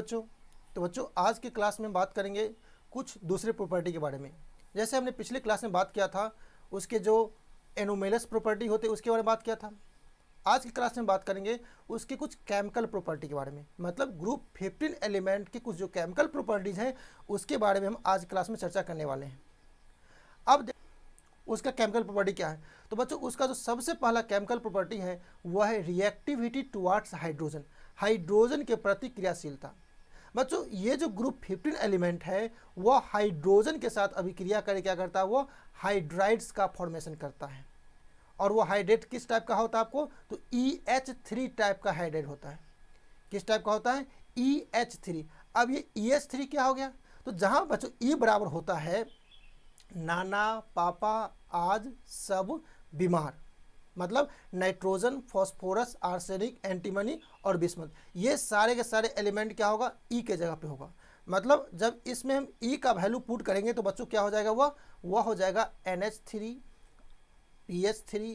तो बच्चों आज की क्लास में बात करेंगे कुछ दूसरे प्रॉपर्टी के बारे में। जैसे हमने पिछले क्लास में बात किया था उसके जो एनोमेलस प्रॉपर्टी होते उसके बारे में बात किया था। आज की क्लास में बात करेंगे उसके कुछ केमिकल प्रॉपर्टी के बारे में, मतलब ग्रुप 15 एलिमेंट की कुछ जो केमिकल प्रॉपर्टीज़ हैं उसके बारे में हम आज क्लास में चर्चा करने वाले हैं। अब उसका केमिकल प्रॉपर्टी क्या है, तो बच्चों उसका जो सबसे पहला केमिकल प्रॉपर्टी है वह है रिएक्टिविटी टुवार्ड्स हाइड्रोजन, हाइड्रोजन के प्रति क्रियाशीलता। बच्चों ये जो ग्रुप 15 एलिमेंट है वह हाइड्रोजन के साथ अभिक्रिया करके क्या करता है, वो हाइड्राइड्स का फॉर्मेशन करता है। और वो हाइड्रेट किस टाइप का होता है आपको, तो EH3 टाइप का हाइड्रेट होता है। किस टाइप का होता है, EH3। अब ये EH3 क्या हो गया, तो जहाँ बच्चों E बराबर होता है नाना पापा आज सब बीमार, मतलब नाइट्रोजन, फॉस्फोरस, आर्सेनिक, एंटीमनी और बिस्मथ, ये सारे के सारे एलिमेंट क्या होगा, E के जगह पे होगा। मतलब जब इसमें हम E का वैल्यू पुट करेंगे तो बच्चों क्या हो जाएगा, वह हो जाएगा NH3, PH3,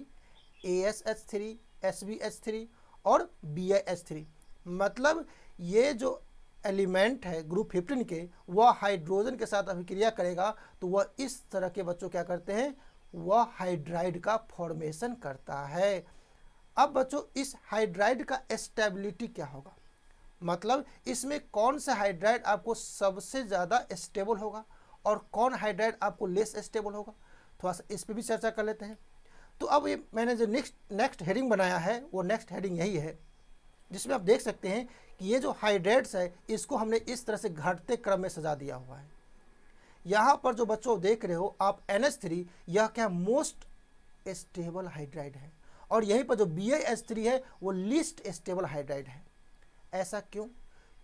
ASH3, SbH3 और BiH3। मतलब ये जो एलिमेंट है ग्रुप 15 के वह हाइड्रोजन के साथ अभिक्रिया करेगा तो वह इस तरह के बच्चों क्या करते हैं, वह हाइड्राइड का फॉर्मेशन करता है। अब बच्चों इस हाइड्राइड का स्टेबिलिटी क्या होगा, मतलब इसमें कौन सा हाइड्राइड आपको सबसे ज़्यादा स्टेबल होगा और कौन हाइड्राइड आपको लेस स्टेबल होगा, थोड़ा सा इस पर भी चर्चा कर लेते हैं। तो अब ये मैंने जो नेक्स्ट हेडिंग बनाया है वो नेक्स्ट हेडिंग यही है, जिसमें आप देख सकते हैं कि ये जो हाइड्रेट्स है इसको हमने इस तरह से घटते क्रम में सजा दिया हुआ है। यहाँ पर जो बच्चों देख रहे हो आप NH3, यह क्या मोस्ट स्टेबल हाइड्राइड है और यहीं पर जो BiH3 है वो लीस्ट स्टेबल हाइड्राइड है। ऐसा क्यों,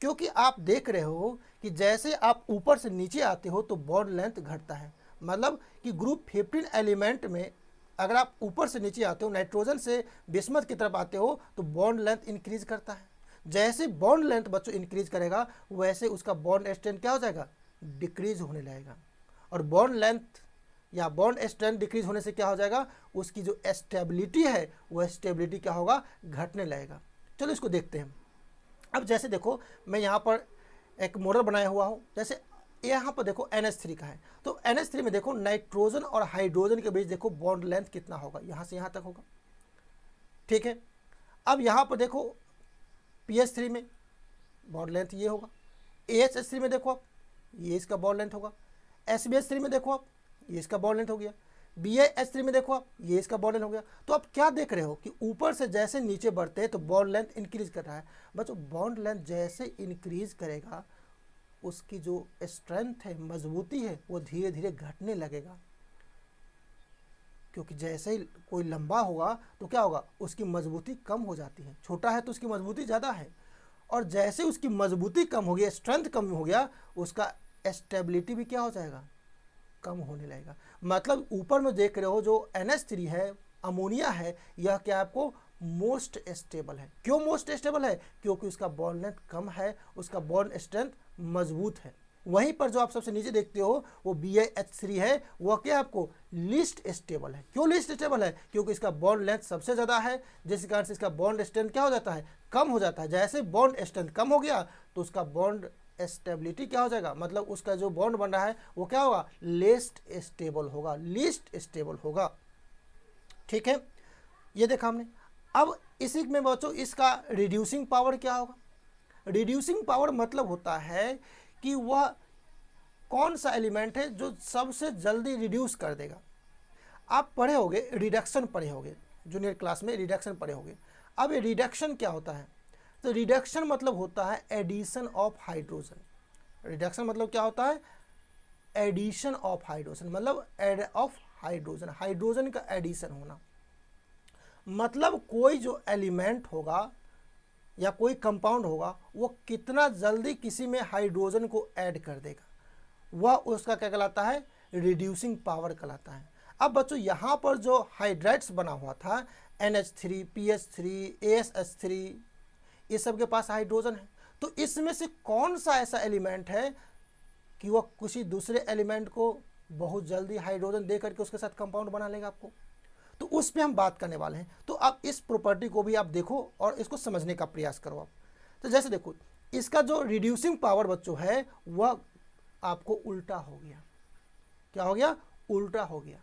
क्योंकि आप देख रहे हो कि जैसे आप ऊपर से नीचे आते हो तो बॉन्ड लेंथ घटता है। मतलब कि ग्रुप 15 एलिमेंट में अगर आप ऊपर से नीचे आते हो, नाइट्रोजन से बिस्मथ की तरफ आते हो तो बॉन्ड लेंथ इंक्रीज करता है। जैसे बॉन्ड लेंथ बच्चों इंक्रीज करेगा वैसे उसका बॉन्ड स्ट्रेंथ क्या हो जाएगा, डिक्रीज होने लगेगा। और बॉन्ड लेंथ या बॉन्ड स्ट्रेंथ डिक्रीज होने से क्या हो जाएगा, उसकी जो स्टेबिलिटी है वह स्टेबिलिटी क्या होगा, घटने लगेगा। चलो इसको देखते हैं। अब जैसे देखो मैं यहाँ पर एक मॉडल बनाया हुआ हूँ, जैसे यहाँ पर देखो NH3 का है, तो NH3 में देखो नाइट्रोजन और हाइड्रोजन के बीच देखो बॉन्ड लेंथ कितना होगा, यहाँ से यहाँ तक होगा, ठीक है। अब यहाँ पर देखो PH3 में बॉन्ड लेंथ ये होगा, AHH3 में देखो आप ये इसका बॉन्ड लेंथ होगा, SbH3 में देखो आप ये इसका बॉन्ड लेंथ हो गया, BiH3 में देखो आप ये इसका बॉन्ड लेंथ हो गया। तो आप क्या देख रहे हो कि ऊपर से जैसे नीचे बढ़ते हैं तो बॉन्ड लेंथ इंक्रीज कर रहा है। बच्चों बॉन्ड लेंथ जैसे इंक्रीज करेगा उसकी जो स्ट्रेंथ है, मजबूती है, वो धीरे धीरे घटने लगेगा। क्योंकि जैसे ही कोई लंबा होगा तो क्या होगा, उसकी मजबूती कम हो जाती है, छोटा है तो उसकी मजबूती ज़्यादा है, और जैसे उसकी मजबूती कम हो गया, स्ट्रेंथ कम हो गया, उसका स्टेबिलिटी भी क्या हो जाएगा, कम होने लगेगा। मतलब ऊपर में देख रहे हो जो NH3 है, अमोनिया है, यह क्या आपको मोस्ट स्टेबल है। क्यों मोस्ट स्टेबल है, क्योंकि उसका बॉन्ड लेंथ कम है, उसका बॉन्ड स्ट्रेंथ मजबूत है। वहीं पर जो आप सबसे नीचे देखते हो वो BiH3 है, वह क्या आपको लीस्ट स्टेबल है। क्यों लीस्ट स्टेबल है, क्योंकि इसका बॉन्ड लेंथ सबसे ज़्यादा है, जिस कारण से इसका बॉन्ड स्ट्रेंथ क्या हो जाता है, कम हो जाता है। जैसे बॉन्ड स्ट्रेंथ कम हो गया तो उसका बॉन्ड स्टेबिलिटी क्या हो जाएगा, मतलब उसका जो बॉन्ड बन रहा है वो क्या होगा, लेस्ट स्टेबल होगा, लीस्ट स्टेबल होगा, ठीक है। ये देखा हमने। अब इसी में बच्चों इसका रिड्यूसिंग पावर क्या होगा। रिड्यूसिंग पावर मतलब होता है कि वह कौन सा एलिमेंट है जो सबसे जल्दी रिड्यूस कर देगा। आप पढ़े होंगे रिडक्शन, पढ़े होंगे जूनियर क्लास में रिडक्शन पढ़े होंगे। अब ये रिडक्शन क्या होता है, तो रिडक्शन मतलब होता है एडिशन ऑफ हाइड्रोजन। रिडक्शन मतलब क्या होता है, एडिशन ऑफ हाइड्रोजन, मतलब एड ऑफ हाइड्रोजन, हाइड्रोजन का एडिशन होना। मतलब कोई जो एलिमेंट होगा या कोई कंपाउंड होगा वो कितना जल्दी किसी में हाइड्रोजन को ऐड कर देगा, वह उसका क्या कहलाता है, रिड्यूसिंग पावर कहलाता है। अब बच्चों यहाँ पर जो हाइड्राइड्स बना हुआ था NH3, PH3, ASH3, ये सब के पास हाइड्रोजन है, तो इसमें से कौन सा ऐसा एलिमेंट है कि वह किसी दूसरे एलिमेंट को बहुत जल्दी हाइड्रोजन दे करके उसके साथ कंपाउंड बना लेगा आपको, तो उस पर हम बात करने वाले हैं। तो आप इस प्रॉपर्टी को भी आप देखो और इसको समझने का प्रयास करो आप। तो जैसे देखो इसका जो रिड्यूसिंग पावर बच्चों है वह आपको उल्टा हो गया। क्या हो गया? उल्टा हो गया।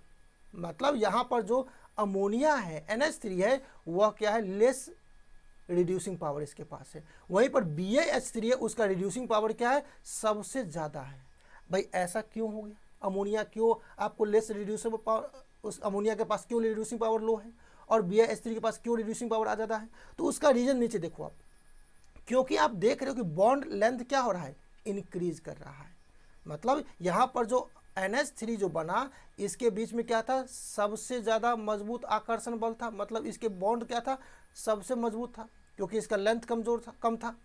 मतलब यहाँ पर जो अमोनिया है NH3 है वह क्या है? लेस रिड्यूसिंग पावर इसके पास है। वहीं पर BiH3 है, उसका रिड्यूसिंग पावर क्या है? सबसे ज़्यादा है। भाई ऐसा क्यों हो गया? अमोनिया क्यों आपको लेस रिड्यूसिंग पावर, उस अमोनिया के पास क्यों रिड्यूसिंग पावर लो है और BiH3 के पास क्यों रिड्यूसिंग पावर आ ज़्यादा है? तो उसका रीज़न नीचे देखो आप, क्योंकि आप देख रहे हो कि बॉन्ड लेंथ क्या हो रहा है? इंक्रीज कर रहा है। मतलब यहाँ पर जो NH3 जो बना, इसके बीच में क्या था? सबसे ज़्यादा मजबूत आकर्षण बल था। मतलब इसके बॉन्ड क्या था? सबसे मजबूत था, क्योंकि इसका लेंथ कमजोर था, कम था।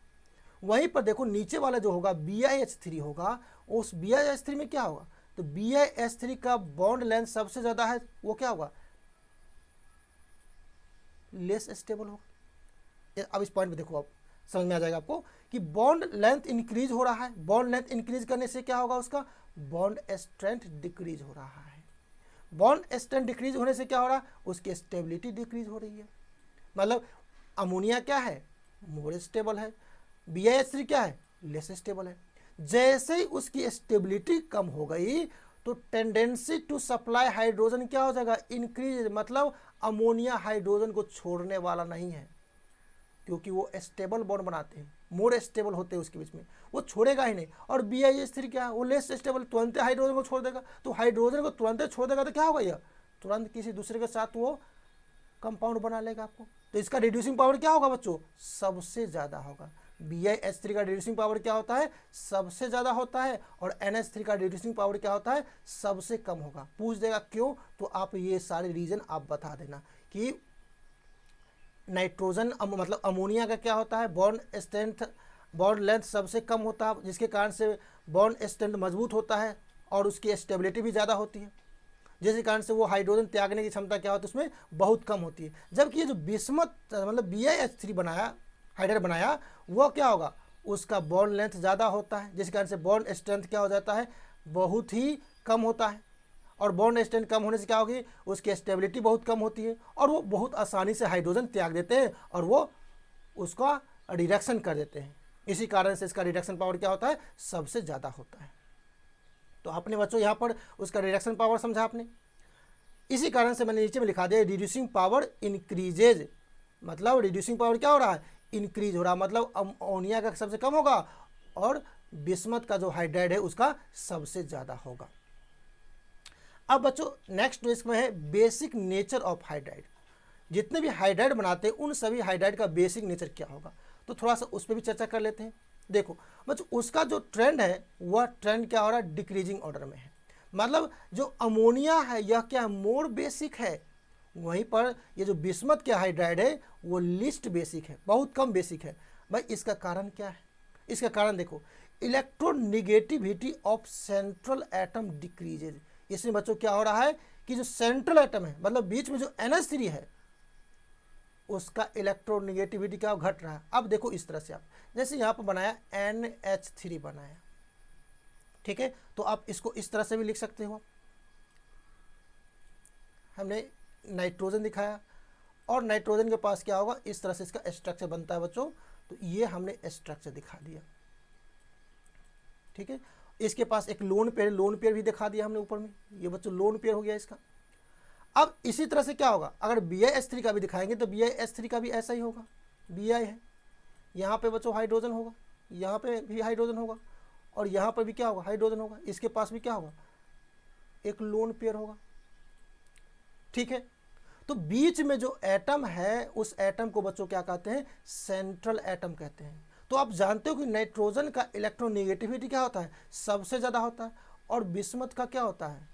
वहीं पर देखो नीचे वाला जो होगा BiH3 होगा, उस BiH3 में क्या होगा? तो BiH3 का बॉन्ड लेंथ सबसे ज़्यादा है, वो क्या होगा? लेस स्टेबल होगा। अब इस पॉइंट पे देखो, आप समझ में आ जाएगा आपको कि बॉन्ड लेंथ इंक्रीज हो रहा है। बॉन्ड लेंथ इंक्रीज करने से क्या होगा? उसका बॉन्ड स्ट्रेंथ डिक्रीज हो रहा है। बॉन्ड स्ट्रेंथ डिक्रीज होने से क्या हो रहा है? उसकी स्टेबिलिटी डिक्रीज हो रही है। मतलब अमोनिया क्या है? मोर स्टेबल है। BiH3 क्या है? लेस स्टेबल है। जैसे ही उसकी स्टेबिलिटी कम हो गई तो टेंडेंसी टू सप्लाई हाइड्रोजन क्या हो जाएगा? इंक्रीज। मतलब अमोनिया हाइड्रोजन को छोड़ने वाला नहीं है, क्योंकि वो स्टेबल बॉन्ड बनाते हैं, मोर स्टेबल होते हैं उसके बीच में, वो छोड़ेगा ही नहीं। और BiH3 क्या है? वो लेस स्टेबल, तुरंत हाइड्रोजन को छोड़ देगा। तो हाइड्रोजन को तुरंत छोड़ देगा तो क्या होगा? यह तुरंत किसी दूसरे के साथ वो कंपाउंड बना लेगा आपको। तो इसका रिड्यूसिंग पावर क्या होगा बच्चों? सबसे ज़्यादा होगा। BiH3 का रिड्यूसिंग पावर क्या होता है? सबसे ज़्यादा होता है। और NH3 का रिड्यूसिंग पावर क्या होता है? सबसे कम होगा। पूछ देगा क्यों, तो आप ये सारे रीजन आप बता देना कि नाइट्रोजन मतलब अमोनिया का क्या होता है? बॉन्ड स्ट्रेंथ, बॉन्ड लेंथ सबसे कम होता है, जिसके कारण से बॉन्ड स्ट्रेंथ मजबूत होता है और उसकी स्टेबिलिटी भी ज़्यादा होती है, जिसके कारण से वो हाइड्रोजन त्यागने की क्षमता क्या होती है? उसमें बहुत कम होती है। जबकि ये जो बिस्मथ मतलब BiH3 बनाया, हाइड्राइड बनाया, वो क्या होगा? उसका बॉन्ड लेंथ ज़्यादा होता है, जिसके कारण से बॉन्ड स्ट्रेंथ क्या हो जाता है? बहुत ही कम होता है। और बॉन्ड स्ट्रेंथ कम होने से क्या होगी? उसकी स्टेबिलिटी बहुत कम होती है और वो बहुत आसानी से हाइड्रोजन त्याग देते हैं और वो उसका रिडक्शन कर देते हैं। इसी कारण से इसका रिडक्शन पावर क्या होता है? सबसे ज़्यादा होता है। तो आपने बच्चों यहाँ पर उसका रिडक्शन पावर समझा आपने। इसी कारण से मैंने नीचे में लिखा दिया रिड्यूसिंग पावर इंक्रीजेज। मतलब रिड्यूसिंग पावर क्या हो रहा है? इंक्रीज हो रहा है। मतलब अमोनिया का सबसे कम होगा और बिस्मथ का जो हाइड्राइड है उसका सबसे ज़्यादा होगा। अब बच्चों नेक्स्ट इसमें है बेसिक नेचर ऑफ हाइड्राइड। जितने भी हाइड्राइड बनाते हैं उन सभी हाइड्राइड का बेसिक नेचर क्या होगा, तो थोड़ा सा उस पर भी चर्चा कर लेते हैं। देखो बच्चों, उसका जो ट्रेंड है वह ट्रेंड क्या हो रहा है? डिक्रीजिंग ऑर्डर में है। मतलब जो अमोनिया है यह क्या मोर बेसिक है, वहीं पर ये जो बिस्मथ के हाइड्राइड है वो लिस्ट बेसिक है, बहुत कम बेसिक है। भाई इसका कारण क्या है? इसका कारण देखो, electronegativity of central atom decreases. इसमें बच्चों क्या हो रहा है कि जो सेंट्रल एटम है, मतलब बीच में जो NH3 है, उसका इलेक्ट्रोनिगेटिविटी क्या घट रहा है। अब देखो इस तरह से, आप जैसे यहाँ पर बनाया NH3 बनाया, ठीक है, तो आप इसको इस तरह से भी लिख सकते हो। हमने नाइट्रोजन दिखाया और नाइट्रोजन के पास क्या होगा? इस तरह से इसका स्ट्रक्चर बनता है बच्चों। तो ये हमने स्ट्रक्चर दिखा दिया, ठीक है। इसके पास एक लोन पेयर भी दिखा दिया हमने ऊपर में। ये बच्चों लोन पेयर हो गया इसका। अब इसी तरह से क्या होगा? अगर BiH3 का भी दिखाएंगे तो BiH3 का भी ऐसा ही होगा। Bi है, यहाँ पे बच्चों हाइड्रोजन होगा, यहाँ पे भी हाइड्रोजन होगा और यहाँ पर भी क्या होगा? हाइड्रोजन होगा। इसके पास भी क्या होगा? एक लोन पेयर होगा, ठीक है। तो बीच में जो एटम है उस एटम को बच्चों क्या कहते हैं? सेंट्रल एटम कहते हैं। तो आप जानते हो कि नाइट्रोजन का इलेक्ट्रोनेगेटिविटी क्या होता है? सबसे ज़्यादा होता है। और बिस्मथ का क्या होता है?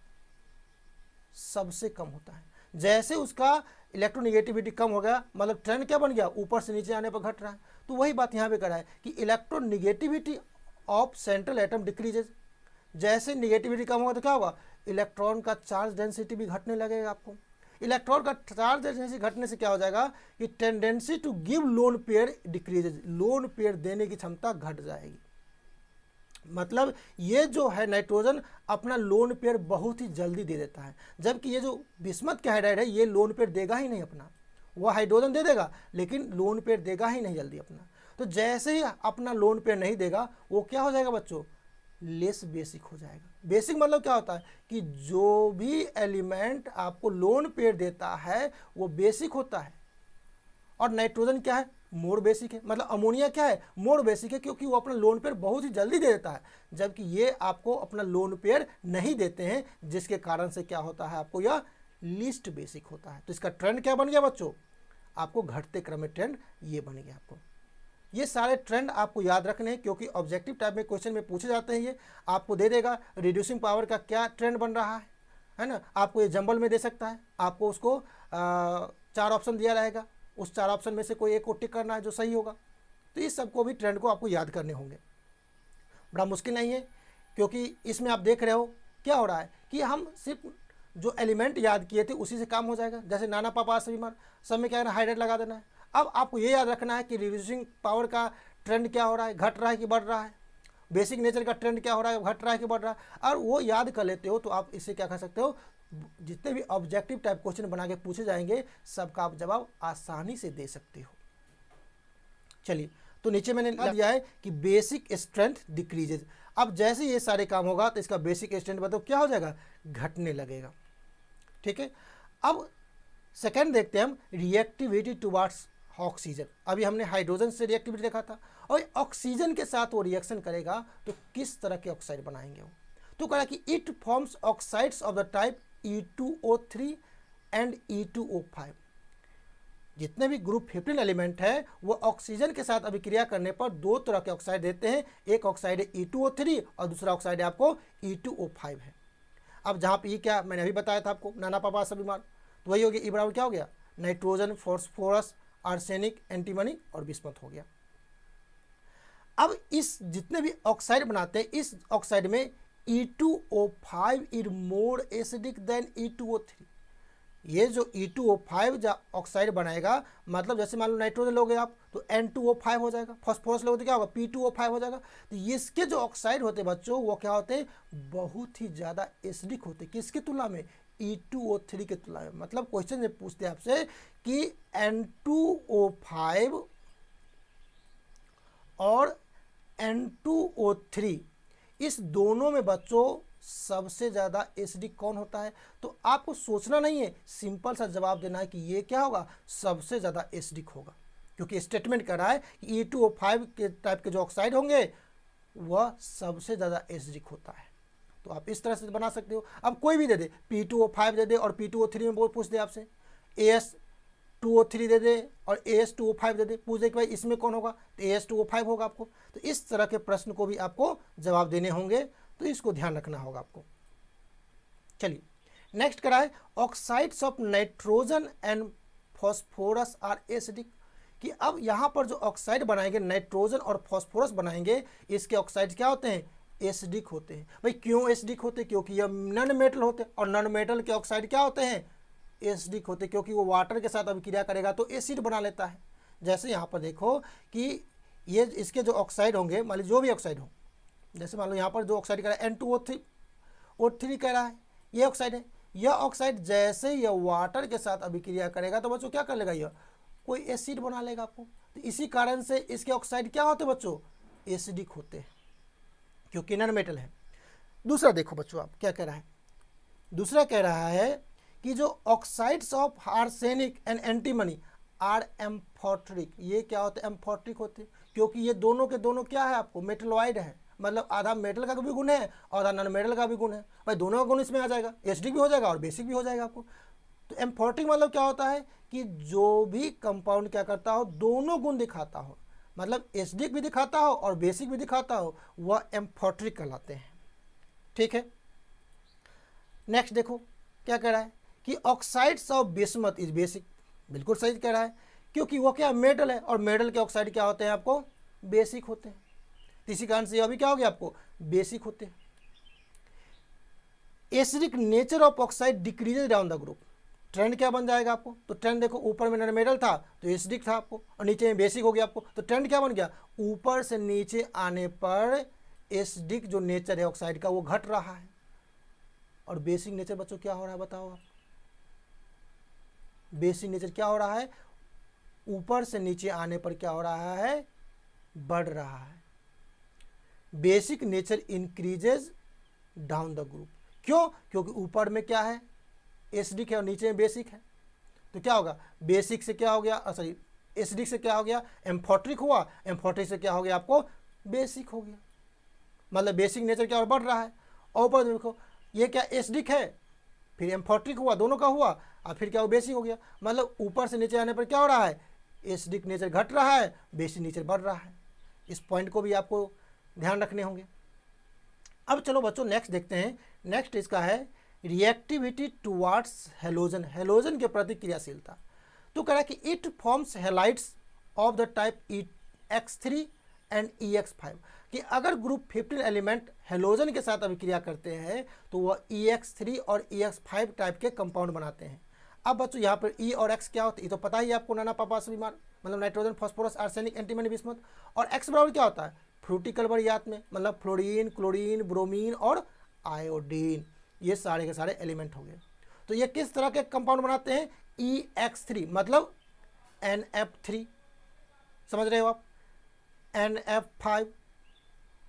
सबसे कम होता है। जैसे उसका इलेक्ट्रोनेगेटिविटी कम हो गया, मतलब ट्रेंड क्या बन गया? ऊपर से नीचे आने पर घट रहा है। तो वही बात यहाँ पे कर रहा है कि electronegativity of central atom decreases. जैसे निगेटिविटी कम होगा तो क्या होगा? इलेक्ट्रॉन का चार्ज डेंसिटी भी घटने लगेगा आपको। इलेक्ट्रॉन का चार्ज डेंसिटी घटने से क्या हो जाएगा कि tendency to give loan payer decreases, loan payer देने की क्षमता घट जाएगी। मतलब ये जो है नाइट्रोजन अपना लोन पेयर बहुत ही जल्दी दे देता है, जबकि ये जो बिस्मथ के हाइड्राइड है ये लोन पेयर देगा ही नहीं अपना। वह हाइड्रोजन दे देगा लेकिन लोन पेयर देगा ही नहीं जल्दी अपना। तो जैसे ही अपना लोन पेयर नहीं देगा वो क्या हो जाएगा बच्चों, लेस बेसिक हो जाएगा। बेसिक मतलब क्या होता है कि जो भी एलिमेंट आपको लोन पेयर देता है वो बेसिक होता है। और नाइट्रोजन क्या है, मोर बेसिक है। मतलब अमोनिया क्या है, मोर बेसिक है, क्योंकि वो अपना लोन पेयर बहुत ही जल्दी दे देता है, जबकि ये आपको अपना लोन पेयर नहीं देते हैं, जिसके कारण से क्या होता है, आपको यह लीस्ट बेसिक होता है। तो इसका ट्रेंड क्या बन गया बच्चों, आपको घटते क्रम में ट्रेंड ये बन गया। आपको ये सारे ट्रेंड आपको याद रखने हैं, क्योंकि ऑब्जेक्टिव टाइप में क्वेश्चन में पूछे जाते हैं। ये आपको दे देगा रिड्यूसिंग पावर का क्या ट्रेंड बन रहा है ना। आपको ये जंबल में दे सकता है, आपको उसको 4 ऑप्शन दिया रहेगा, उस 4 ऑप्शन में से कोई एक को टिक करना है जो सही होगा। तो इस सबको भी ट्रेंड को आपको याद करने होंगे। बड़ा मुश्किल नहीं है, क्योंकि इसमें आप देख रहे हो क्या हो रहा है कि हम सिर्फ जो एलिमेंट याद किए थे उसी से काम हो जाएगा। जैसे नाना पापा सभी सब में क्या है ना, हाइड्रेट लगा देना है। अब आपको ये याद रखना है कि रिड्यूसिंग पावर का ट्रेंड क्या हो रहा है, घट रहा है कि बढ़ रहा है, बेसिक नेचर का ट्रेंड क्या हो रहा है, घट रहा है कि बढ़ रहा है। और वो याद कर लेते हो तो आप इससे क्या कर सकते हो, जितने भी ऑब्जेक्टिव टाइप क्वेश्चन बना के पूछे जाएंगे सबका आप जवाब आसानी से दे सकते हो। चलिए, तो नीचे मैंने लिखा दिया है कि बेसिक स्ट्रेंथ डिक्रीजेज। अब जैसे ये सारे काम होगा तो इसका बेसिक स्ट्रेंथ बताओ क्या हो जाएगा, घटने लगेगा। ठीक है, अब सेकंड देखते हैं हम रिएक्टिविटी टुवार्ड्स ऑक्सीजन। अभी हमने हाइड्रोजन से रिएक्टिविटी देखा था, और ऑक्सीजन के साथ वो रिएक्शन करेगा तो किस तरह के ऑक्साइड बनाएंगे वो। तो कहा कि it forms oxides of the type E2O3 and E2O5। जितने भी ग्रुप 15 एलिमेंट है वो ऑक्सीजन के साथ अभिक्रिया करने पर 2 तरह के ऑक्साइड देते हैं। एक ऑक्साइड है E2O3 और दूसरा ऑक्साइड है आपको E2O5 है। अब जहाँ पे ये क्या मैंने अभी बताया था आपको, नाना पापा सभी मान, तो वही हो गया। ई बराबर क्या हो गया, नाइट्रोजन, फॉस्फोरस, आर्सेनिक, एंटीमनी और बिस्मथ हो गया। अब इस जितने भी ऑक्साइड बनाते हैं, इस ऑक्साइड में E2O5 is more acidic then E2O3। ये जो E2O5 जो ऑक्साइड बनाएगा, मतलब जैसे मान लो नाइट्रोजन लोगे आप तो N2O5 हो जाएगा, फॉस्फोरस लोगे तो क्या होगा, P2O5 हो जाएगा। तो इसके जो ऑक्साइड होते हैं बच्चों वो क्या होते हैं, बहुत ही ज़्यादा एसिडिक होते हैं। किसकी तुलना में, E2O3 की तुलना में। मतलब क्वेश्चन में पूछते हैं आपसे कि N2O5 और N2O3 इस दोनों में बच्चों सबसे ज़्यादा एसिडिक कौन होता है। तो आपको सोचना नहीं है, सिंपल सा जवाब देना है कि ये क्या होगा, सबसे ज़्यादा एसिडिक होगा, क्योंकि स्टेटमेंट कर रहा है कि E2O5 के टाइप के जो ऑक्साइड होंगे वह सबसे ज़्यादा एसिडिक होता है। तो आप इस तरह से बना सकते हो। अब कोई भी दे दे, P2O5 दे दे और P2O3 में बहुत पूछ दे आपसे, AS2O3 दे दे और AS2O5 दे दे, पूछ दे कि भाई इसमें कौन होगा, तो AS2O5 होगा आपको। तो इस तरह के प्रश्न को भी आपको जवाब देने होंगे, तो इसको ध्यान रखना होगा आपको। चलिए नेक्स्ट करा है oxides of nitrogen and phosphorus are acidic. कि अब यहाँ पर जो ऑक्साइड बनाएंगे, नाइट्रोजन और फॉस्फोरस बनाएंगे, इसके ऑक्साइड क्या होते हैं, एसिडिक होते हैं। भाई क्यों एसिडिक होते हैं, क्योंकि यह नॉन मेटल होते हैं, और नॉन मेटल के ऑक्साइड क्या होते हैं, एसिडिक होते हैं, क्योंकि वो वाटर के साथ अभिक्रिया करेगा तो एसिड बना लेता है। जैसे यहाँ पर देखो कि ये इसके जो ऑक्साइड होंगे, मान लीजिए जो भी ऑक्साइड हो, जैसे मान लो यहाँ पर जो ऑक्साइड कह रहा है N2O3 कह रहा है, ये ऑक्साइड है। यह ऑक्साइड जैसे यह वाटर के साथ अभिक्रिया करेगा तो बच्चों क्या कर लेगा, यह कोई एसिड बना लेगा आपको। तो इसी कारण से इसके ऑक्साइड क्या होते हैं बच्चों, एसिडिक होते हैं, क्योंकि नॉन मेटल है। दूसरा देखो बच्चों आप क्या कह रहा है, दूसरा कह रहा है कि जो oxides of arsenic and antimony are amphoteric. ये क्या होते हैं, एम्फोट्रिक होते हैं, क्योंकि ये दोनों के दोनों क्या है आपको, मेटलॉइड है। मतलब आधा मेटल का भी गुण है और आधा नॉन मेटल का भी गुण है। भाई दोनों का गुण इसमें आ जाएगा, एसिडिक भी हो जाएगा और बेसिक भी हो जाएगा आपको। तो एम्फोट्रिक मतलब क्या होता है कि जो भी कंपाउंड क्या करता हो, दोनों गुण दिखाता हो, मतलब एसिडिक भी दिखाता हो और बेसिक भी दिखाता हो, वह एम्फोट्रिक कहलाते हैं। ठीक है, नेक्स्ट देखो क्या कह रहा है कि oxides of bismuth is basic. बिल्कुल सही कह रहा है, क्योंकि वो क्या मेटल है और मेटल के ऑक्साइड क्या होते हैं आपको, बेसिक होते हैं। इसी कारण से अभी क्या हो गया आपको, बेसिक होते हैं। Acidic nature of oxide decreases down the group. Trend क्या बन जाएगा आपको, तो ट्रेंड देखो, ऊपर में नॉन मेटल था तो एसिडिक था आपको, और नीचे में बेसिक हो गया आपको। तो ट्रेंड क्या बन गया, ऊपर से नीचे आने पर एसिडिक जो नेचर है ऑक्साइड का वो घट रहा है, और बेसिक नेचर बच्चों क्या हो रहा है बताओ आप। बेसिक नेचर क्या हो रहा है, ऊपर से नीचे आने पर क्या हो रहा है, बढ़ रहा है। Basic nature increases down the group. क्यों? क्योंकि ऊपर में क्या है, एसिडिक है और नीचे में बेसिक है। तो क्या होगा, बेसिक से क्या हो गया, सॉरी एसिडिक से क्या हो गया, एम्फोट्रिक हुआ, एम्फोट्रिक से क्या हो गया आपको, बेसिक हो गया। मतलब बेसिक नेचर क्या और बढ़ रहा है। और ऊपर देखो ये क्या एसिडिक है, फिर एम्फोट्रिक हुआ, दोनों का हुआ, और फिर क्या हो, बेसिक हो गया। मतलब ऊपर से नीचे आने पर क्या हो रहा है, एसिडिक नेचर घट रहा है, बेसिक नेचर बढ़ रहा है। इस पॉइंट को भी आपको ध्यान रखने होंगे। अब चलो बच्चों नेक्स्ट देखते हैं। नेक्स्ट इसका है रिएक्टिविटी टुवार्ड्स हेलोजन, हेलोजन के प्रति क्रियाशीलता। तो कह रहा है कि it forms halides of the type EX3 and EX5, कि अगर ग्रुप 15 एलिमेंट हेलोजन के साथ अभिक्रिया करते हैं तो वह EX3 और EX5 टाइप के कंपाउंड बनाते हैं। अब बच्चों यहाँ पर E और X क्या होता है, ये तो पता ही आपको, नाना पापा से बीमार, मतलब nitrogen, phosphorus, arsenic, antimony, bismuth. और X बराबर क्या होता है, फ्रूटिकल वर्यात में, मतलब फ्लोरीन, क्लोरीन, ब्रोमीन और आयोडीन, ये सारे के सारे एलिमेंट हो गए। तो ये किस तरह के कंपाउंड बनाते हैं, EX3 मतलब NF3, समझ रहे हो आप, NF5।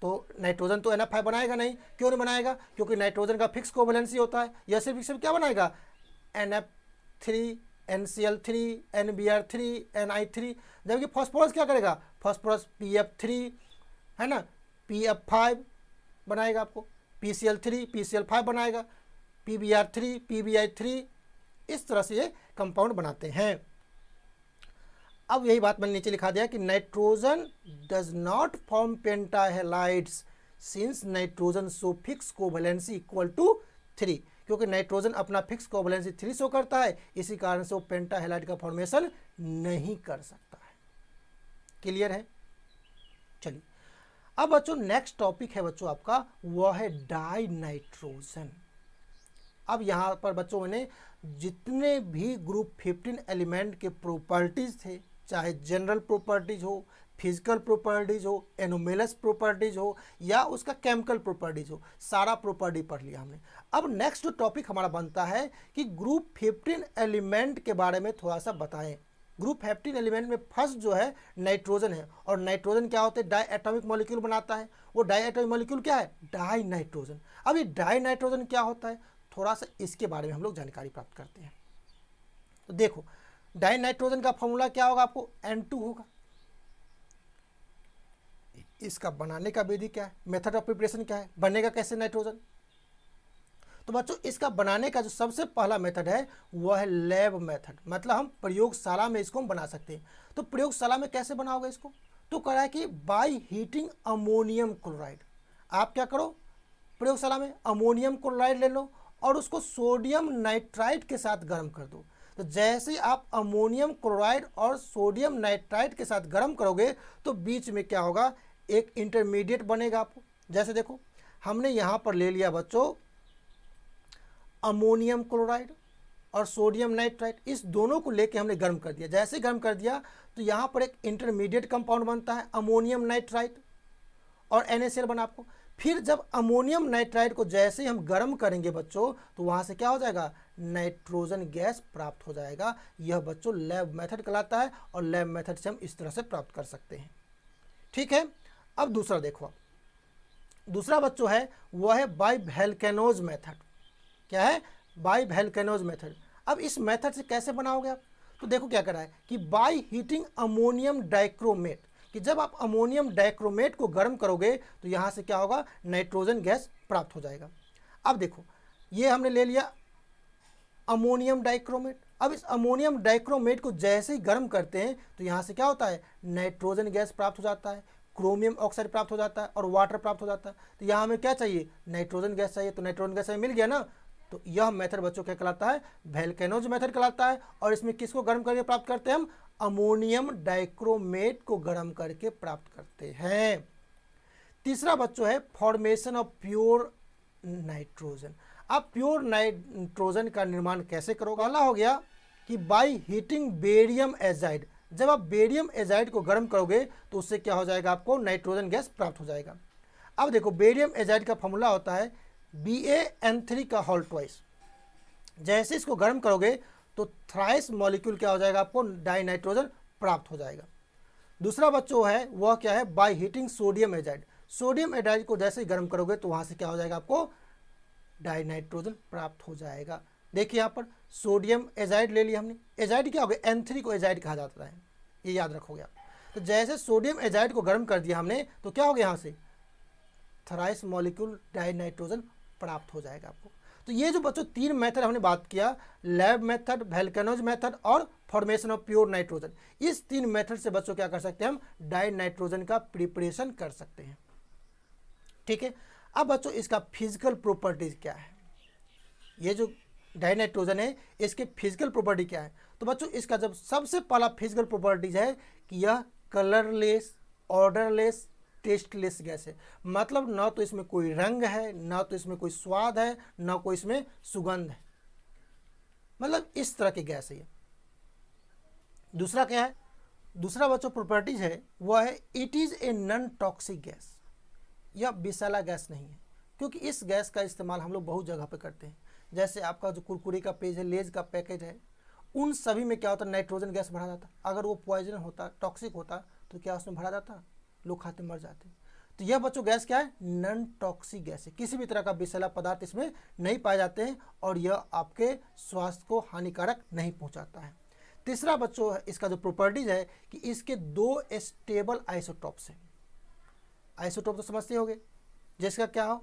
तो नाइट्रोजन तो NF5 बनाएगा नहीं, क्यों नहीं बनाएगा, क्योंकि नाइट्रोजन का फिक्स कोवैलेंसी होता है। यह सिर्फ क्या बनाएगा, NF3, NCl3, NBr3, Ni3। जबकि फास्फोरस क्या करेगा, फास्फोरस PF3 है ना, PF5 बनाएगा आपको, PCl3, PCl5 बनाएगा, PBr3, PBi3, इस तरह से ये कंपाउंड बनाते हैं। अब यही बात मैंने नीचे लिखा दिया कि nitrogen does not form pentahalides since nitrogen show fix covalency equal to 3, क्योंकि नाइट्रोजन अपना फिक्स कोवैलेंसी 3 शो करता है, इसी कारण से वो पेंटाहेलाइड का फॉर्मेशन नहीं कर सकता है। क्लियर है। चलिए अब बच्चों नेक्स्ट टॉपिक है बच्चों आपका, वह है डाई नाइट्रोजन। अब यहाँ पर बच्चों मैंने जितने भी ग्रुप 15 एलिमेंट के प्रॉपर्टीज थे, चाहे जनरल प्रॉपर्टीज हो, फिजिकल प्रॉपर्टीज हो, एनोमेलस प्रॉपर्टीज हो, या उसका केमिकल प्रॉपर्टीज हो, सारा प्रॉपर्टी पढ़ लिया हमने। अब नेक्स्ट टॉपिक हमारा बनता है कि ग्रुप 15 एलिमेंट के बारे में थोड़ा सा बताएं। ग्रुप 15 एलिमेंट में फर्स्ट जो है नाइट्रोजन है, और नाइट्रोजन क्या होता है, डाई एटॉमिक मॉलिक्यूल बनाता है। वो डाई एटॉमिक मॉलिक्यूल क्या है, डाई नाइट्रोजन। अब ये डाई नाइट्रोजन क्या होता है, थोड़ा सा इसके बारे में हम लोग जानकारी प्राप्त करते हैं। तो देखो डाई नाइट्रोजन का फॉर्मूला क्या होगा, आपको N2 होगा। इसका बनाने का विधि क्या है, मेथड ऑफ प्रिपरेशन क्या है, बनेगा कैसे नाइट्रोजन। तो बच्चों इसका बनाने का जो सबसे पहला मेथड है वह है लैब मेथड, मतलब हम प्रयोगशाला में इसको हम बना सकते हैं। तो प्रयोगशाला में कैसे बनाओगे इसको, तो कह रहा है कि बाय हीटिंग अमोनियम क्लोराइड। आप क्या करो, प्रयोगशाला में अमोनियम क्लोराइड ले लो और उसको सोडियम नाइट्राइट के साथ गर्म कर दो। तो जैसे आप अमोनियम क्लोराइड और सोडियम नाइट्राइट के साथ गर्म करोगे तो बीच में क्या होगा, एक इंटरमीडिएट बनेगा आपको। जैसे देखो हमने यहाँ पर ले लिया बच्चों अमोनियम क्लोराइड और सोडियम नाइट्राइट, इस दोनों को लेके हमने गर्म कर दिया। जैसे गर्म कर दिया तो यहाँ पर एक इंटरमीडिएट कंपाउंड बनता है अमोनियम नाइट्राइट और NaCl बना आपको। फिर जब अमोनियम नाइट्राइट को जैसे ही हम गर्म करेंगे बच्चों तो वहाँ से क्या हो जाएगा, नाइट्रोजन गैस प्राप्त हो जाएगा। यह बच्चों लैब मेथड कहलाता है और लैब मेथड से हम इस तरह से प्राप्त कर सकते हैं। ठीक है। अब दूसरा देखो, दूसरा बच्चों है वह है बाय वोल्केनोज मेथड। क्या है, बाय वोल्केनोज मेथड। अब इस मेथड से कैसे बनाओगे आप, तो देखो क्या कर रहा है कि बाय हीटिंग अमोनियम डाइक्रोमेट, कि जब आप अमोनियम डाइक्रोमेट को गर्म करोगे तो यहाँ से क्या होगा, नाइट्रोजन गैस प्राप्त हो जाएगा। अब देखो ये हमने ले लिया अमोनियम डाइक्रोमेट। अब इस अमोनियम डाइक्रोमेट को जैसे ही गर्म करते हैं तो यहाँ से क्या होता है, नाइट्रोजन गैस प्राप्त हो जाता है, क्रोमियम ऑक्साइड प्राप्त हो जाता है और वाटर प्राप्त हो जाता है। तो यहाँ हमें क्या चाहिए, नाइट्रोजन गैस चाहिए। तो नाइट्रोजन गैस हमें मिल गया ना। तो यह मेथड बच्चों क्या कहलाता है, वोल्केनोज मेथड कहलाता है। और इसमें किसको गर्म करके प्राप्त करते हैं, हम अमोनियम डाइक्रोमेट को गर्म करके प्राप्त करते हैं। तीसरा बच्चों है फॉर्मेशन ऑफ प्योर नाइट्रोजन। आप प्योर नाइट्रोजन का निर्माण कैसे करोगे, पहला हो गया कि बाय हीटिंग बेरियम एजाइड। जब आप बेरियम एजाइड को गर्म करोगे तो उससे क्या हो जाएगा, आपको नाइट्रोजन गैस प्राप्त हो जाएगा। अब देखो बेरियम एजाइड का फॉर्मूला होता है BaN3 का होल ट्वाइस। जैसे इसको गर्म करोगे तो थ्राइस मॉलिक्यूल क्या हो जाएगा, आपको डाई नाइट्रोजन प्राप्त हो जाएगा। दूसरा बच्चों है वह क्या है, by heating sodium azide. Sodium azide को जैसे ही गर्म करोगे तो वहाँ से क्या हो जाएगा, आपको डाइनाइट्रोजन प्राप्त हो जाएगा। देखिए यहाँ पर सोडियम एजाइड ले लिया हमने, एजाइड क्या हो गया, N3 को एजाइड कहा जाता है, ये याद रखोगे आप। तो जैसे सोडियम एजाइड को गर्म कर दिया हमने तो क्या हो गया, यहाँ से थ्राइस मॉलिक्यूल डाइनाइट्रोजन प्राप्त हो जाएगा आपको। तो ये जो बच्चों 3 मेथड हमने बात किया, लैब मेथड, वोल्केनोज मेथड और फॉर्मेशन ऑफ प्योर नाइट्रोजन, इस 3 मेथड से बच्चों क्या कर सकते हैं, हम डाई नाइट्रोजन का प्रिपरेशन कर सकते हैं। ठीक है, अब बच्चों इसका फिजिकल प्रॉपर्टीज क्या है, ये जो डाई नाइट्रोजन है इसके फिजिकल प्रॉपर्टी क्या है। तो बच्चों इसका जब सबसे पहला फिजिकल प्रॉपर्टीज है कि यह कलरलेस, ऑर्डरलेस, टेस्टलेस गैस है। मतलब ना तो इसमें कोई रंग है, ना तो इसमें कोई स्वाद है, ना कोई इसमें सुगंध है, मतलब इस तरह की गैस है ये। दूसरा क्या है, दूसरा बच्चों प्रॉपर्टीज है वह है it is a non toxic gas. यह विषैला गैस नहीं है, क्योंकि इस गैस का इस्तेमाल हम लोग बहुत जगह पे करते हैं। जैसे आपका जो कुरकुरे का पेज है, लेज का पैकेट है, उन सभी में क्या होता है, नाइट्रोजन गैस भरा जाता। अगर वो पॉइजन होता, टॉक्सिक होता तो क्या उसमें भरा जाता, लोग खाते मर जाते। तो यह बच्चों गैस क्या है, नॉन टॉक्सिक गैस है, किसी भी तरह का विषैला पदार्थ इसमें नहीं पाए जाते हैं और यह आपके स्वास्थ्य को हानिकारक नहीं पहुंचाता है। तीसरा बच्चों इसका जो प्रॉपर्टीज है कि इसके 2 स्टेबल आइसोटॉप्स हैं। आइसोटॉप तो समझते होंगे, जिसका क्या हो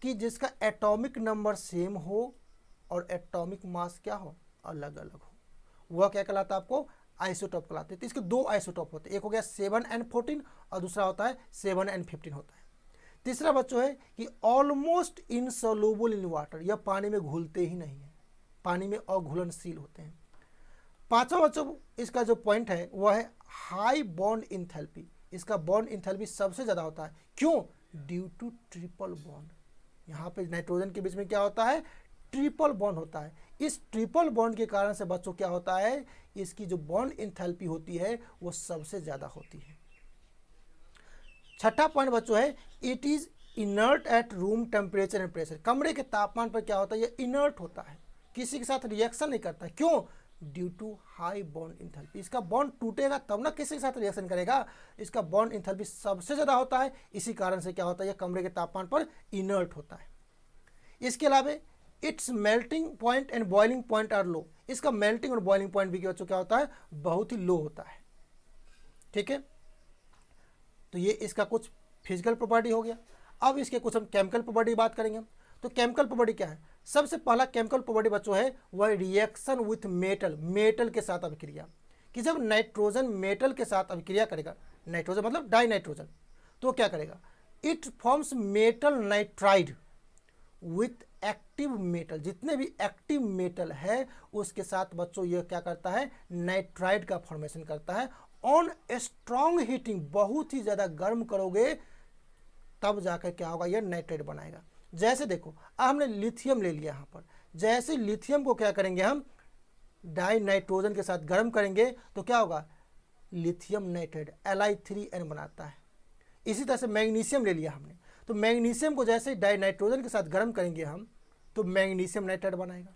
कि जिसका एटॉमिक नंबर सेम हो और एटॉमिक मास क्या हो, अलग अलग हो, वह क्या कहलाता है, आपको आइसोटॉप कहलाते हैं। तो इसके 2 आइसोटॉप होते हैं, एक हो गया 7n14 और दूसरा होता है 7n15 होता है। तीसरा बच्चों है कि ऑलमोस्ट इनसॉल्युबल इन वाटर, यह पानी में घुलते ही नहीं है, पानी में अघुलनशील होते हैं। पांचवा बच्चों इसका जो पॉइंट है वह है हाई बॉन्ड इंथैल्पी, इसका बॉन्ड इंथैल्पी सबसे ज़्यादा होता है। क्यों, ड्यू टू ट्रिपल बॉन्ड। यहाँ पे नाइट्रोजन के बीच में क्या होता है, ट्रिपल बॉन्ड होता है। इस ट्रिपल बॉन्ड के कारण से बच्चों क्या होता है, इसकी जो बॉन्ड इंथैल्पी होती है वो सबसे ज़्यादा होती है। छठा पॉइंट बच्चों है it is inert at room temperature and pressure. कमरे के तापमान पर क्या होता है, ये इनर्ट होता है, किसी के साथ रिएक्शन नहीं करता है। क्यों, due to high bond enthalpy. इसका बॉन्ड टूटेगा तब ना किसी के साथ रिएक्शन करेगा, इसका बॉन्ड इंथैल्पी सबसे ज़्यादा होता है, इसी कारण से क्या होता है, यह कमरे के तापमान पर इनर्ट होता है। इसके अलावा its melting point and boiling point are low, इसका मेल्टिंग और बॉइलिंग पॉइंट भी बच्चों क्या होता है, बहुत ही लो होता है। ठीक है, तो ये इसका कुछ फिजिकल प्रॉपर्टी हो गया। अब इसके कुछ हम केमिकल प्रॉपर्टी बात करेंगे। तो केमिकल प्रॉपर्टी क्या है, सबसे पहला केमिकल प्रॉपर्टी बच्चों है वह रिएक्शन विथ मेटल, मेटल के साथ अभिक्रिया। कि जब नाइट्रोजन मेटल के साथ अभिक्रिया करेगा, नाइट्रोजन मतलब डाई नाइट्रोजन, तो क्या करेगा, it forms metal nitride with active metal. जितने भी एक्टिव मेटल है उसके साथ बच्चों यह क्या करता है, नाइट्राइड का फॉर्मेशन करता है। ऑन स्ट्रॉन्ग हीटिंग, बहुत ही ज़्यादा गर्म करोगे तब जाकर क्या होगा, यह नाइट्राइड बनाएगा। जैसे देखो हमने लिथियम ले लिया यहाँ पर, जैसे लिथियम को क्या करेंगे हम डाई नाइट्रोजन के साथ गर्म करेंगे तो क्या होगा, लिथियम नाइट्राइड Li3n बनाता है। इसी तरह से मैग्नीशियम ले लिया हमने, तो मैग्नीशियम को जैसे डाई नाइट्रोजन के साथ गर्म करेंगे हम तो मैग्नीशियम नाइट्राइड बनाएगा।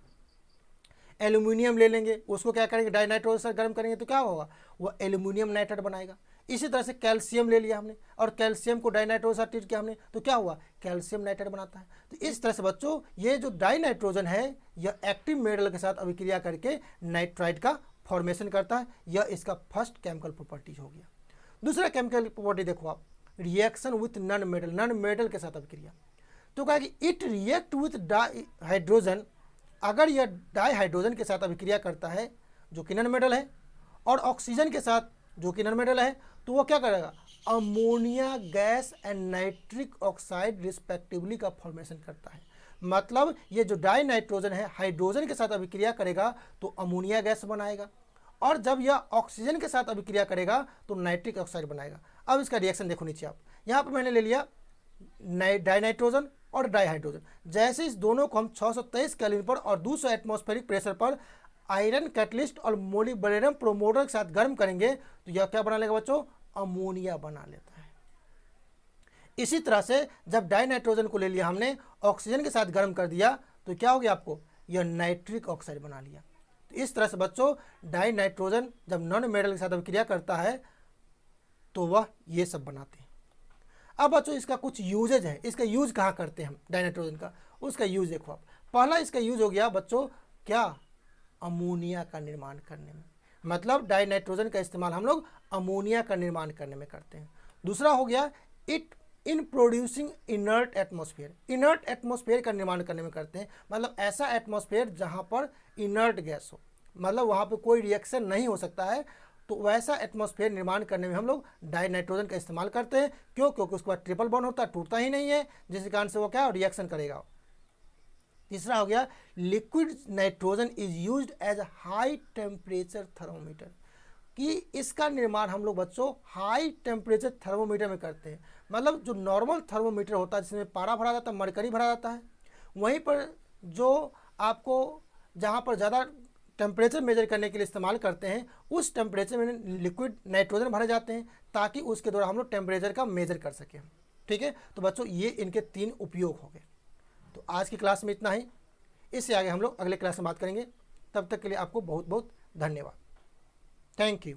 एल्यूमिनियम ले लेंगे, उसको क्या करेंगे, डाई नाइट्रोजन से गर्म करेंगे तो क्या होगा, वो एल्यूमिनियम नाइट्राइड बनाएगा। इसी तरह से कैल्शियम ले लिया हमने और कैल्शियम को डाई नाइट्रोजन से ट्रीट किया हमने तो क्या हुआ, कैल्शियम नाइट्राइड बनाता है। तो इस तरह से बच्चों ये जो डाई नाइट्रोजन है यह एक्टिव मेटल के साथ अभिक्रिया करके नाइट्राइड का फॉर्मेशन करता है। यह इसका फर्स्ट केमिकल प्रॉपर्टी हो गया। दूसरा केमिकल प्रॉपर्टी देखो आप, reaction with non metal, non metal के साथ अभिक्रिया। तो कहा कि it react with di hydrogen, अगर यह डाई हाइड्रोजन के साथ अभिक्रिया करता है जो कि नॉन मेटल है और ऑक्सीजन के साथ जो कि नॉन मेटल है, तो वो क्या करेगा, ammonia gas and nitric oxide respectively का फॉर्मेशन करता है। मतलब ये जो डाई नाइट्रोजन है हाइड्रोजन के साथ अभिक्रिया करेगा तो अमोनिया गैस बनाएगा और जब यह ऑक्सीजन के साथ अभिक्रिया करेगा तो नाइट्रिक ऑक्साइड बनाएगा। अब इसका रिएक्शन देखो नीचे आप, यहाँ पर मैंने ले लिया डाई नाइट्रोजन और डाई हाइड्रोजन। जैसे इस दोनों को हम 623 केल्विन पर और 200 एटमॉस्फेरिक प्रेशर पर आयरन कैटलिस्ट और मोलिब्डेनम प्रोमोटर के साथ गर्म करेंगे तो यह क्या बना लेगा बच्चों, अमोनिया बना लेता है। इसी तरह से जब डाई नाइट्रोजन को ले लिया हमने, ऑक्सीजन के साथ गर्म कर दिया तो क्या हो गया आपको, यह नाइट्रिक ऑक्साइड बना लिया। तो इस तरह से बच्चों डाई नाइट्रोजन जब नॉन मेटल के साथ अभिक्रिया करता है तो वह ये सब बनाते हैं। अब बच्चों इसका कुछ यूजेज है, इसका यूज कहाँ करते हैं हम डाइनाइट्रोजन का, उसका यूज देखो आप। पहला इसका यूज हो गया बच्चों क्या, अमोनिया का निर्माण करने में, मतलब डाइनाइट्रोजन का इस्तेमाल हम लोग अमोनिया का निर्माण करने में करते हैं। दूसरा हो गया it in producing inert atmosphere, inert atmosphere का निर्माण करने में करते हैं, मतलब ऐसा एटमॉस्फेयर जहाँ पर इनर्ट गैस हो, मतलब वहाँ पे कोई रिएक्शन नहीं हो सकता है, तो वैसा एटमॉस्फेयर निर्माण करने में हम लोग डाइनाइट्रोजन का इस्तेमाल करते हैं। क्यों? क्योंकि उसके बाद ट्रिपल बॉन्ड होता है, टूटता ही नहीं है, जिसके कारण से वो क्या रिएक्शन करेगा। तीसरा हो गया liquid nitrogen is used as high temperature thermometer, कि इसका निर्माण हम लोग बच्चों हाई टेम्परेचर थर्मोमीटर में करते हैं। मतलब जो नॉर्मल थर्मोमीटर होता है जिसमें पारा भरा जाता है, मरकरी भरा जाता है, वहीं पर जो आपको जहाँ पर ज़्यादा टेम्परेचर मेजर करने के लिए इस्तेमाल करते हैं, उस टेम्परेचर में लिक्विड नाइट्रोजन भरे जाते हैं ताकि उसके द्वारा हम लोग टेम्परेचर का मेजर कर सकें। ठीक है, तो बच्चों ये इनके 3 उपयोग हो गए। तो आज की क्लास में इतना ही, इससे आगे हम लोग अगले क्लास में बात करेंगे। तब तक के लिए आपको बहुत बहुत धन्यवाद। Thank you.